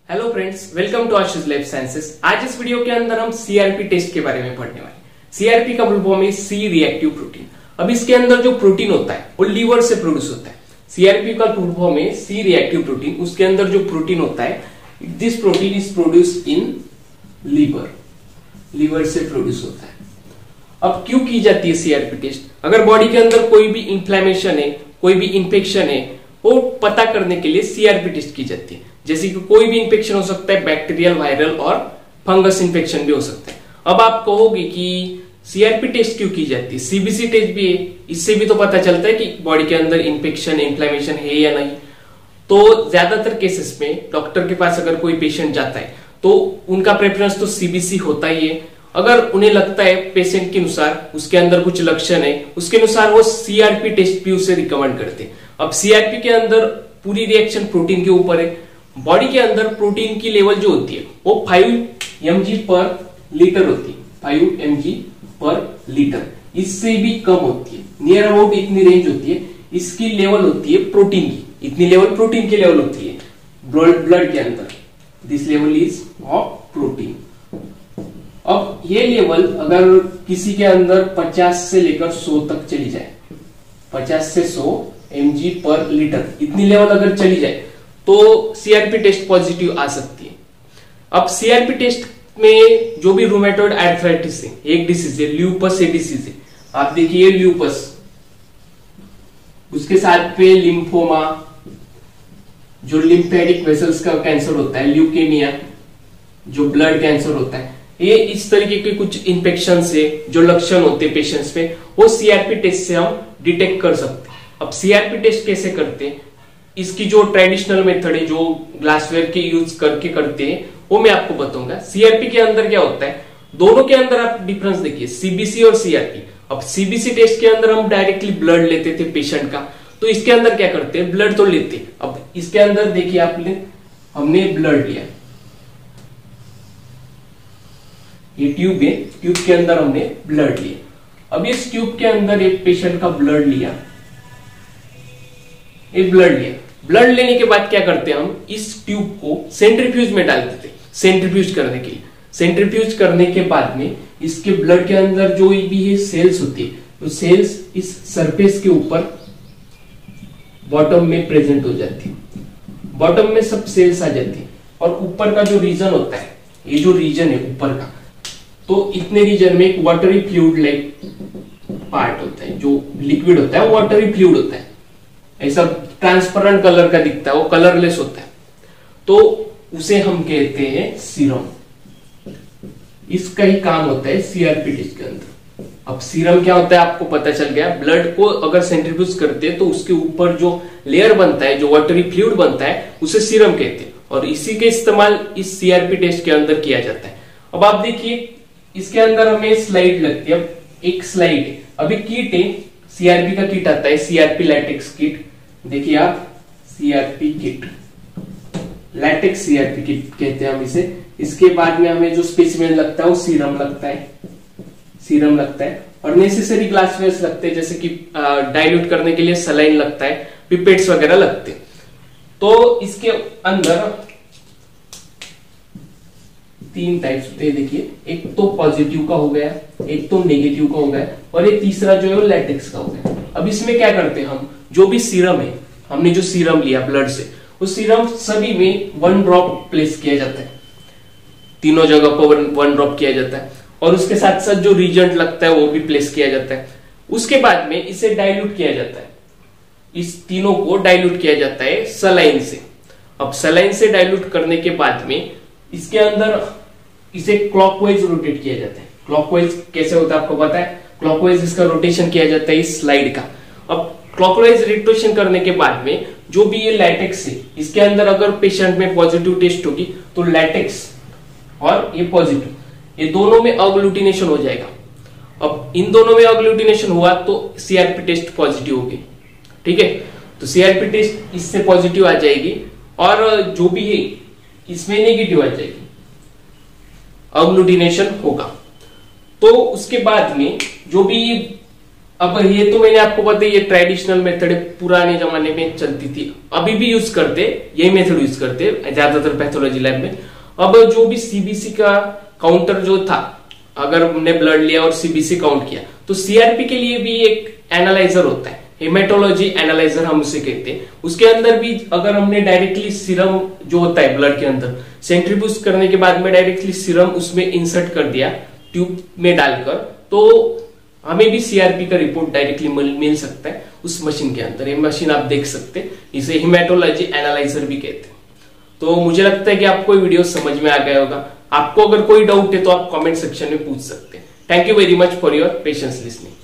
Hello friends, welcome to Ashish life sciences. आज इस video के अंदर हम सीआरपी टेस्ट के बारे में पढ़ने वाले। सीआरपी का फुल फॉर्म है सी रिएक्टिव प्रोटीन। अब इसके अंदर जो प्रोटीन होता है वो लीवर से प्रोड्यूस होता है। सीआरपी का फुल फॉर्म है सी रिएक्टिव प्रोटीन। उसके अंदर जो प्रोटीन होता है, this protein is produce in liver, liver से प्रोड्यूस होता है। अब क्यों की जाती है सीआरपी टेस्ट? अगर बॉडी के अंदर कोई भी इंफ्लेमेशन है, कोई भी इंफेक्शन है, वो पता करने के लिए सीआरपी टेस्ट की जाती है। जैसे कि कोई भी इंफेक्शन हो सकता है, बैक्टीरियल, वायरल और फंगस इंफेक्शन भी हो सकता है। अब आप कहोगे कि सीआरपी टेस्ट क्यों की जाती है? सीबीसी टेस्ट भी है, इससे भी तो पता चलता है कि बॉडी के अंदर इंफेक्शन, इंफ्लेमेशन है या नहीं। तो ज्यादातर केसेस में डॉक्टर के पास अगर कोई पेशेंट जाता है तो उनका प्रेफरेंस तो सीबीसी होता ही है। अगर उन्हें लगता है पेशेंट के अनुसार उसके अंदर कुछ लक्षण है, उसके अनुसार वो सीआरपी टेस्ट भी उसे रिकमेंड करते हैं। अब सीआरपी के अंदर पूरी रिएक्शन प्रोटीन के ऊपर है। बॉडी के अंदर प्रोटीन की लेवल जो होती है वो 5 mg पर लीटर होती है, 5 mg पर लीटर, इससे भी कम होती है। नियर अबाउट इतनी रेंज होती है। इसकी लेवल होती है प्रोटीन की, इतनी लेवल प्रोटीन की लेवल होती है ब्लड के अंदर। This level is of protein. अब ये लेवल अगर किसी के अंदर 50 से लेकर 100 तक चली जाए, 50 से 100 mg पर लीटर, इतनी लेवल अगर चली जाए तो सीआरपी टेस्ट पॉजिटिव आ सकती है। अब सीआरपी टेस्ट में जो भी रूमेटॉइड आर्थराइटिस है, एक डिसीज है, ल्यूपस एक डिसीज है। आप देखिए ल्यूपस, उसके साथ पे लिम्फोमा, जो लिम्फेटिक वेसल्स का कैंसर होता है, ल्यूकेमिया, जो ब्लड कैंसर होता है, ये इस तरीके के कुछ इन्फेक्शन से जो लक्षण होते हैं पेशेंट्स में, वो सीआरपी टेस्ट से हम डिटेक्ट कर सकते हैं। अब सीआरपी टेस्ट कैसे करते हैं, इसकी जो ट्रेडिशनल मेथड है, जो ग्लासवेयर के यूज करके करते हैं, वो मैं आपको बताऊंगा। सीआरपी के अंदर क्या होता है, दोनों के अंदर आप डिफरेंस देखिए, सीबीसी और सीआरपी। अब सीबीसी टेस्ट के अंदर हम डायरेक्टली ब्लड लेते थे पेशेंट का, तो इसके अंदर क्या करते हैं, ब्लड तो लेते हैं। अब इसके अंदर देखिए आपने, हमने ब्लड लिया, ये ट्यूब है, ट्यूब के अंदर हमने ब्लड लिया। अब इस ट्यूब के अंदर एक पेशेंट का ब्लड लिया, एक ब्लड लिया। ब्लड लेने के बाद क्या करते हैं, हम इस ट्यूब को सेंट्रीफ्यूज में डाल देते, सेंट्रीफ्यूज करने के लिए। सेंट्रीफ्यूज करने के बाद में इसके ब्लड के अंदर जो भी है सेल्स होती है, तो सेल्स इस सरफेस के ऊपर बॉटम में प्रेजेंट हो जाती है। बॉटम में सब सेल्स आ जाती है और ऊपर का जो रीजन होता है, ये जो रीजन है ऊपर का, तो इतने रीजन में एक वाटरी फ्लूइड लाइक पार्ट होता है, जो लिक्विड होता है, वाटरी फ्लूइड होता है, ऐसा ट्रांसपेरेंट कलर का दिखता है, वो कलरलेस होता है, तो उसे हम कहते हैं सीरम। इसका ही काम होता है सीआरपी टेस्ट के अंदर। अब सीरम क्या होता है आपको पता चल गया। ब्लड को अगर सेंट्रीफ्यूज करते हैं तो उसके ऊपर जो लेयर बनता है, जो वाटरी फ्लूइड बनता है, उसे सीरम कहते हैं, और इसी के इस्तेमाल इस सीआरपी टेस्ट के अंदर किया जाता है। अब आप देखिए इसके अंदर हमें स्लाइड लगती है। अब एक स्लाइड है, अभी किट है, सीआरपी का किट आता है, सीआरपी लैटेक्स किट। देखिए आप, CRP kit, latex CRP kit कहते हैं हम इसे। इसके बाद में हमें जो स्पेसिमेन लगता है वो सीरम लगता है, सीरम लगता है, और नेसेसरी ग्लासवेयर्स लगते हैं, जैसे कि डाइल्यूट करने के लिए सलाइन लगता है, पिपेट्स वगैरह लगते हैं। तो इसके अंदर 3 टाइप्स होते हैं। देखिए, एक तो पॉजिटिव का हो गया, एक तो नेगेटिव का हो गया, और एक तीसरा जो है वो लैटेक्स का हो गया। अब इसमें क्या करते हैं हम, जो भी सीरम है, हमने जो सीरम लिया ब्लड से, उस सीरम सभी में 1 ड्रॉप प्लेस किया जाता है, तीनों जगह पर 1 ड्रॉप किया जाता है, और उसके साथ साथ जो रीजेंट लगता है वो भी प्लेस किया जाता है। उसके बाद में इसे डाइल्यूट किया जाता है, इस तीनों को डाइल्यूट किया जाता है सलाइन से। अब सलाइन से डाइल्यूट करने के बाद में इसके अंदर इसे क्लॉकवाइज रोटेट किया जाता है। क्लॉकवाइज कैसे होता है आपको पता है, क्लॉकवाइज इसका रोटेशन किया जाता है इस स्लाइड का। अब क्लॉकवाइज रोटेशन करने के बाद में जो भी ये लैटेक्स है, इसके अंदर अगर पेशेंट में पॉजिटिव टेस्ट होगी तो लैटेक्स और ये पॉजिटिव, ये दोनों में अग्लूटिनेशन हो जाएगा। अब इन दोनों में अग्लूटिनेशन हुआ तो सीआरपी टेस्ट पॉजिटिव होगी, ठीक है। तो सीआरपी टेस्ट इससे पॉजिटिव आ जाएगी, और जो भी है इसमें नेगेटिव आ जाएगी, अग्लूटिनेशन होगा। तो उसके बाद में जो भी अब ये तो मैंने आपको बताया, ये ट्रेडिशनल मेथड है, पुराने जमाने में चलती थी, अभी भी यूज करते, यही मेथड यूज करते ज्यादातर पैथोलॉजी लैब में। अब जो भी सीबीसी का काउंटर जो था, अगर हमने ब्लड लिया और सीबीसी काउंट किया, तो सीआरपी के लिए भी एक एनालाइजर होता है, हेमेटोलॉजी एनालाइजर हम उसे कहते हैं। उसके अंदर भी अगर हमने डायरेक्टली सीरम जो होता है ब्लड के अंदर सेंट्रीफ्यूज करने के बाद में डायरेक्टली सीरम उसमें इंसर्ट कर दिया ट्यूब में डालकर, तो हमें भी सीआरपी का रिपोर्ट डायरेक्टली मिल सकता है उस मशीन के अंदर। ये मशीन आप देख सकते हैं, इसे हेमेटोलॉजी एनालाइजर भी कहते हैं। तो मुझे लगता है कि आपको ये वीडियो समझ में आ गया होगा। आपको अगर कोई डाउट है तो आप कमेंट सेक्शन में पूछ सकते हैं। Thank you very much for your patience listening.